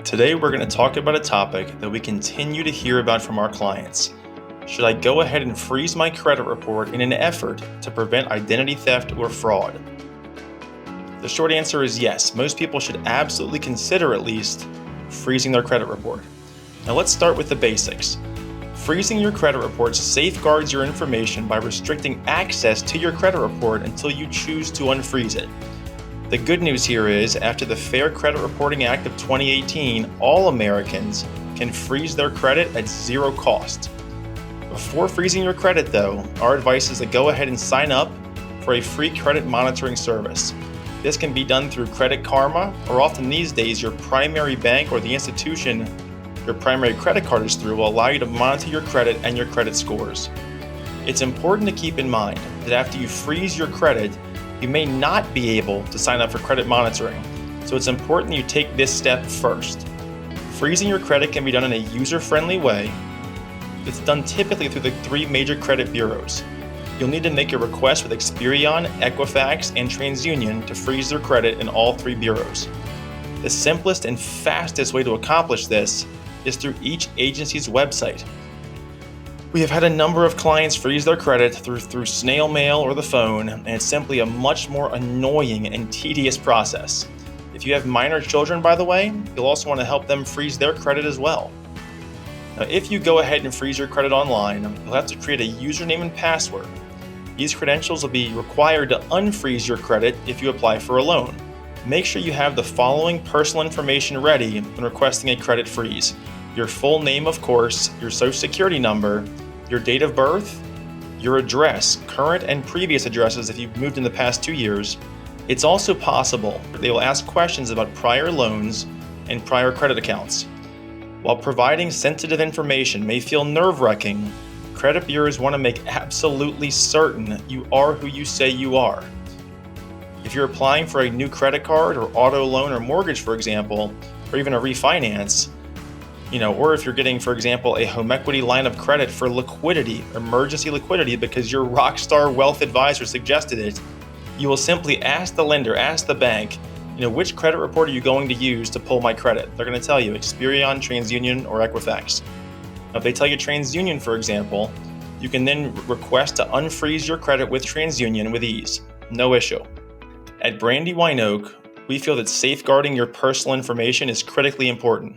Today we're going to talk about a topic that we continue to hear about from our clients. Should I go ahead and freeze my credit report in an effort to prevent identity theft or fraud? The short answer is yes. Most people should absolutely consider at least freezing their credit report. Now let's start with the basics. Freezing your credit report safeguards your information by restricting access to your credit report until you choose to unfreeze it. The good news here is, after the Fair Credit Reporting Act of 2018, all Americans can freeze their credit at zero cost. Before freezing your credit, though, our advice is to go ahead and sign up for a free credit monitoring service. This can be done through Credit Karma, or often these days your primary bank or the institution your primary credit card is through will allow you to monitor your credit and your credit scores. It's important to keep in mind that after you freeze your credit, you may not be able to sign up for credit monitoring, so it's important you take this step first. Freezing your credit can be done in a user-friendly way. It's done typically through the three major credit bureaus. You'll need to make a request with Experian, Equifax, and TransUnion to freeze their credit in all three bureaus. The simplest and fastest way to accomplish this is through each agency's website. We have had a number of clients freeze their credit through snail mail or the phone, and it's simply a much more annoying and tedious process. If you have minor children, by the way, you'll also want to help them freeze their credit as well. Now, if you go ahead and freeze your credit online, you'll have to create a username and password. These credentials will be required to unfreeze your credit if you apply for a loan. Make sure you have the following personal information ready when requesting a credit freeze. Your full name, of course, your social security number, your date of birth, your address, current and previous addresses if you've moved in the past 2 years. It's also possible they will ask questions about prior loans and prior credit accounts. While providing sensitive information may feel nerve-wracking, credit bureaus want to make absolutely certain you are who you say you are. If you're applying for a new credit card or auto loan or mortgage, for example, or even a refinance, or if you're getting, for example, a home equity line of credit for liquidity, emergency liquidity, because your rockstar wealth advisor suggested it, you will simply ask the lender, ask the bank, which credit report are you going to use to pull my credit? They're going to tell you Experian, TransUnion, or Equifax. Now, if they tell you TransUnion, for example, you can then request to unfreeze your credit with TransUnion with ease. No issue. At Brandywine Oak, we feel that safeguarding your personal information is critically important.